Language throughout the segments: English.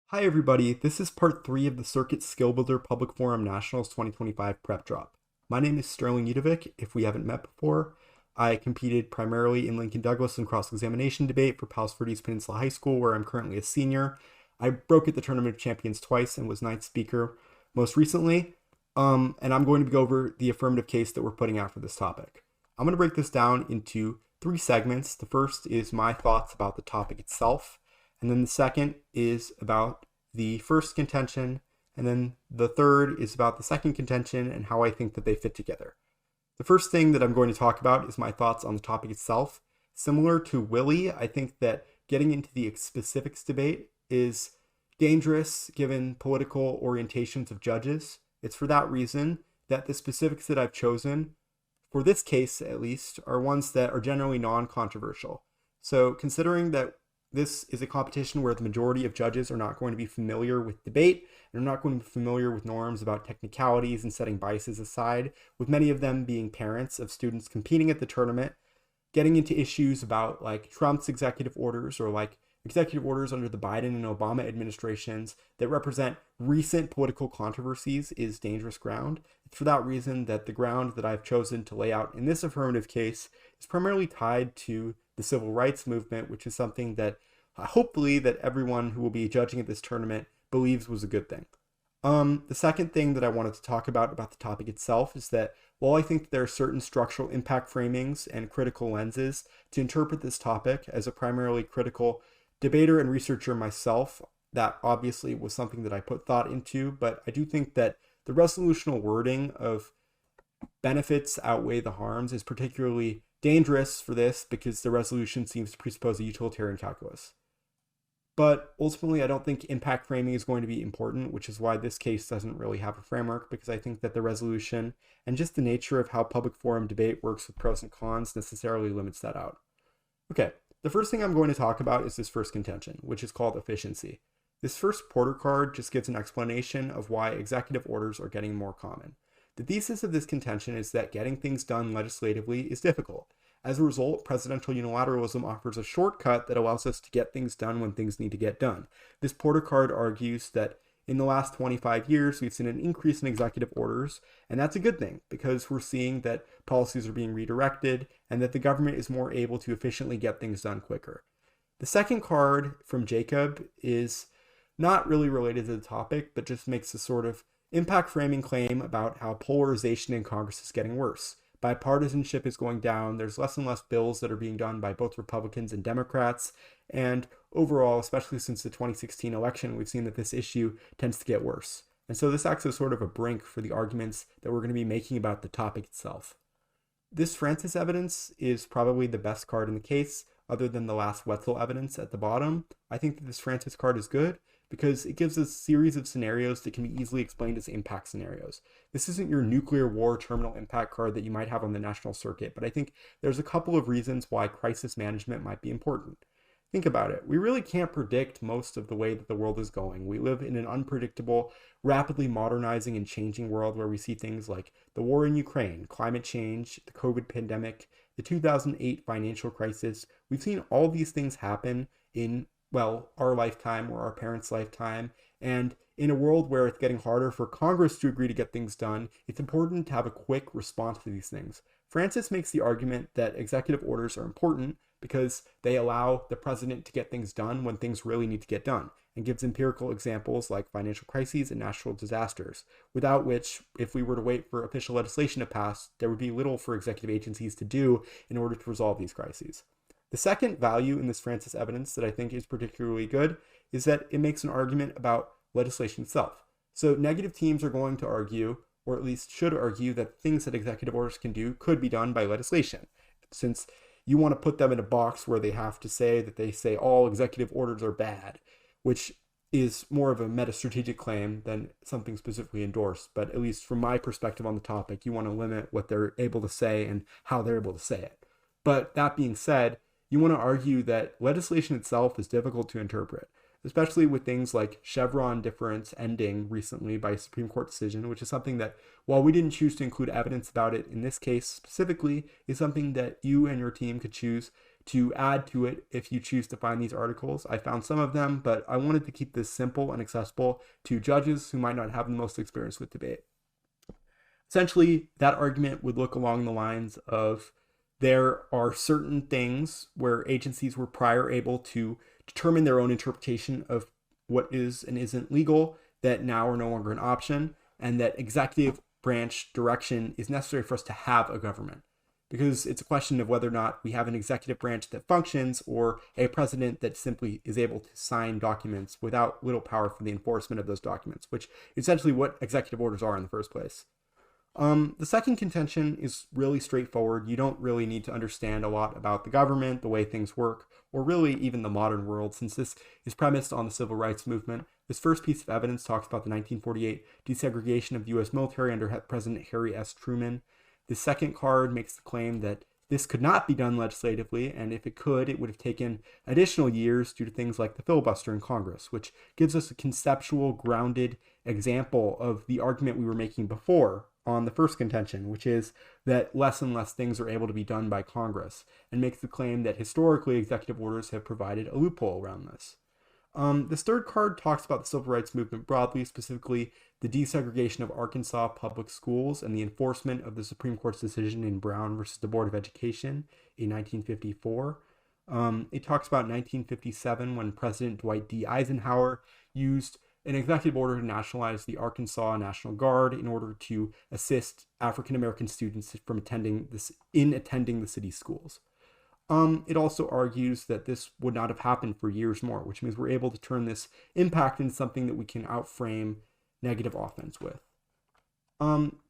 Hi everybody, this is part 3 of the Circuit Skill Builder Public Forum Nationals 2025 Prep Drop. My name is Sterling Utovac. If we haven't met before, I competed primarily in Lincoln Douglas and cross-examination debate for Palos Verdes Peninsula High School, where I'm currently a senior. I broke at the Tournament of Champions twice and was ninth speaker most recently. And I'm going to go over the affirmative case that we're putting out for this topic. I'm going to break this down into 3 segments. The first is my thoughts about the topic itself. And then the second is about the first contention. And then the third is about the second contention and how I think that they fit together. The first thing that I'm going to talk about is my thoughts on the topic itself. Similar to Willie, I think that getting into the specifics debate is dangerous given political orientations of judges. It's for that reason that the specifics that I've chosen, for this case at least, are ones that are generally non-controversial. So considering that this is a competition where the majority of judges are not going to be familiar with debate and are not going to be familiar with norms about technicalities and setting biases aside, with many of them being parents of students competing at the tournament, getting into issues about like Trump's executive orders or like executive orders under the Biden and Obama administrations that represent recent political controversies is dangerous ground. It's for that reason that the ground that I've chosen to lay out in this affirmative case is primarily tied to the civil rights movement, which is something that hopefully that everyone who will be judging at this tournament believes was a good thing. The second thing that I wanted to talk about the topic itself is that while I think there are certain structural impact framings and critical lenses to interpret this topic as a primarily critical debater and researcher myself, that obviously was something that I put thought into, but I do think that the resolutional wording of benefits outweigh the harms is particularly dangerous for this because the resolution seems to presuppose a utilitarian calculus. But ultimately, I don't think impact framing is going to be important, which is why this case doesn't really have a framework, because I think that the resolution and just the nature of how public forum debate works with pros and cons necessarily limits that out. Okay, the first thing I'm going to talk about is this first contention, which is called efficiency. This first Porter card just gives an explanation of why executive orders are getting more common. The thesis of this contention is that getting things done legislatively is difficult. As a result, presidential unilateralism offers a shortcut that allows us to get things done when things need to get done. This Porter card argues that in the last 25 years, we've seen an increase in executive orders, and that's a good thing because we're seeing that policies are being redirected and that the government is more able to efficiently get things done quicker. The second card from Jacob is not really related to the topic, but just makes a sort of impact framing claim about how polarization in Congress is getting worse. Bipartisanship is going down. There's less and less bills that are being done by both Republicans and Democrats. And overall, especially since the 2016 election, we've seen that this issue tends to get worse. And so this acts as sort of a brink for the arguments that we're going to be making about the topic itself. This Francis evidence is probably the best card in the case, other than the last Wetzel evidence at the bottom. I think that this Francis card is good because it gives us a series of scenarios that can be easily explained as impact scenarios. This isn't your nuclear war terminal impact card that you might have on the national circuit, but I think there's a couple of reasons why crisis management might be important. Think about it. We really can't predict most of the way that the world is going. We live in an unpredictable, rapidly modernizing and changing world where we see things like the war in Ukraine, climate change, the COVID pandemic, the 2008 financial crisis. We've seen all these things happen in our lifetime or our parents' lifetime. And in a world where it's getting harder for Congress to agree to get things done, it's important to have a quick response to these things. Francis makes the argument that executive orders are important because they allow the president to get things done when things really need to get done, and gives empirical examples like financial crises and natural disasters, without which, if we were to wait for official legislation to pass, there would be little for executive agencies to do in order to resolve these crises. The second value in this Francis evidence that I think is particularly good is that it makes an argument about legislation itself. So negative teams are going to argue, or at least should argue, that things that executive orders can do could be done by legislation. Since you want to put them in a box where they have to say that they say all executive orders are bad, which is more of a meta-strategic claim than something specifically endorsed. But at least from my perspective on the topic, you want to limit what they're able to say and how they're able to say it. But that being said, you want to argue that legislation itself is difficult to interpret, especially with things like Chevron deference ending recently by a Supreme Court decision, which is something that, while we didn't choose to include evidence about it in this case specifically, is something that you and your team could choose to add to it if you choose to find these articles. I found some of them, but I wanted to keep this simple and accessible to judges who might not have the most experience with debate. Essentially, that argument would look along the lines of there are certain things where agencies were prior able to determine their own interpretation of what is and isn't legal that now are no longer an option, and that executive branch direction is necessary for us to have a government. Because it's a question of whether or not we have an executive branch that functions or a president that simply is able to sign documents without little power for the enforcement of those documents, which is essentially what executive orders are in the first place. The second contention is really straightforward. You don't really need to understand a lot about the government, the way things work, or really even the modern world, since this is premised on the civil rights movement. This first piece of evidence talks about the 1948 desegregation of the U.S. military under President Harry S. Truman. The second card makes the claim that this could not be done legislatively, and if it could, it would have taken additional years due to things like the filibuster in Congress, which gives us a conceptual, grounded example of the argument we were making before on the first contention, which is that less and less things are able to be done by Congress, and makes the claim that historically executive orders have provided a loophole around this. This third card talks about the civil rights movement broadly, specifically the desegregation of Arkansas public schools and the enforcement of the Supreme Court's decision in Brown versus the Board of Education in 1954. It talks about 1957 when President Dwight D. Eisenhower used an executive order to nationalize the Arkansas National Guard in order to assist African American students from attending the city schools. It also argues that this would not have happened for years more, which means we're able to turn this impact into something that we can outframe negative offense with.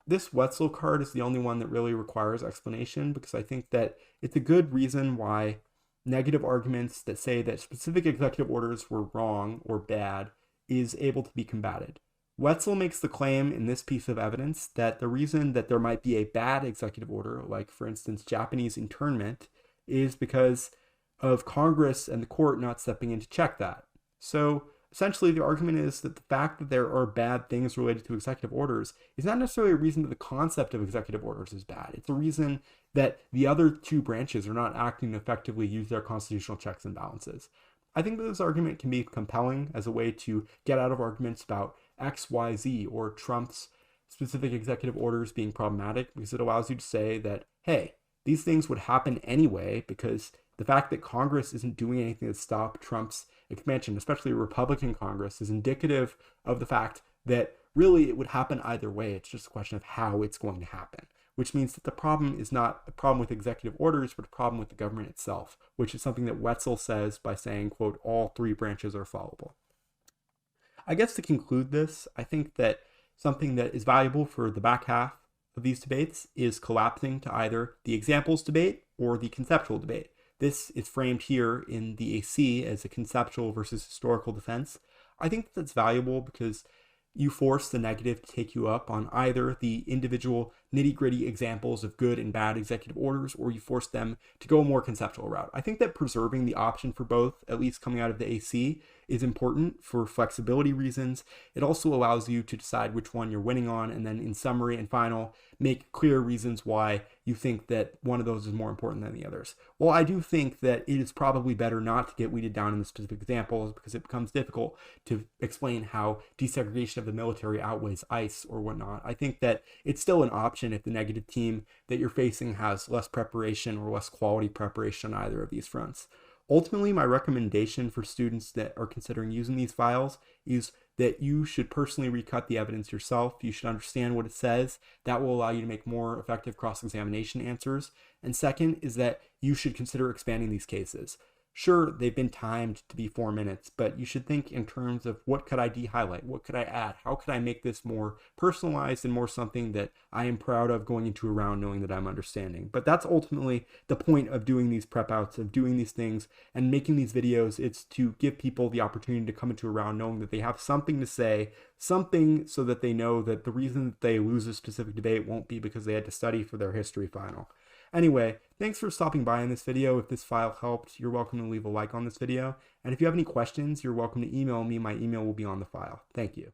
This Wetzel card is the only one that really requires explanation, because I think that it's a good reason why negative arguments that say that specific executive orders were wrong or bad is able to be combated. Wetzel makes the claim in this piece of evidence that the reason that there might be a bad executive order, like for instance Japanese internment, is because of Congress and the court not stepping in to check that. So essentially the argument is that the fact that there are bad things related to executive orders is not necessarily a reason that the concept of executive orders is bad. It's a reason that the other two branches are not acting to effectively use their constitutional checks and balances. I think that this argument can be compelling as a way to get out of arguments about X, Y, Z, or Trump's specific executive orders being problematic, because it allows you to say that, hey, these things would happen anyway, because the fact that Congress isn't doing anything to stop Trump's expansion, especially a Republican Congress, is indicative of the fact that really it would happen either way. It's just a question of how it's going to happen, which means that the problem is not a problem with executive orders, but a problem with the government itself, which is something that Wetzel says by saying, quote, all three branches are fallible. I guess to conclude this, I think that something that is valuable for the back half of these debates is collapsing to either the examples debate or the conceptual debate. This is framed here in the AC as a conceptual versus historical defense. I think that's valuable because you force the negative to take you up on either the individual nitty-gritty examples of good and bad executive orders, or you force them to go a more conceptual route. I think that preserving the option for both, at least coming out of the AC, is important for flexibility reasons. It also allows you to decide which one you're winning on, and then in summary and final, make clear reasons why you think that one of those is more important than the others. Well, I do think that it is probably better not to get weeded down in the specific examples, because it becomes difficult to explain how desegregation of the military outweighs ICE or whatnot. I think that it's still an option if the negative team that you're facing has less preparation or less quality preparation on either of these fronts. Ultimately, my recommendation for students that are considering using these files is that you should personally recut the evidence yourself. You should understand what it says. That will allow you to make more effective cross-examination answers. And second is that you should consider expanding these cases. Sure, they've been timed to be 4 minutes, but you should think in terms of what could I de-highlight? What could I add? How could I make this more personalized and more something that I am proud of going into a round knowing that I'm understanding? But that's ultimately the point of doing these prep outs, of doing these things and making these videos. It's to give people the opportunity to come into a round knowing that they have something to say, something so that they know that the reason that they lose a specific debate won't be because they had to study for their history final. Anyway, thanks for stopping by in this video. If this file helped, you're welcome to leave a like on this video. And if you have any questions, you're welcome to email me. My email will be on the file. Thank you.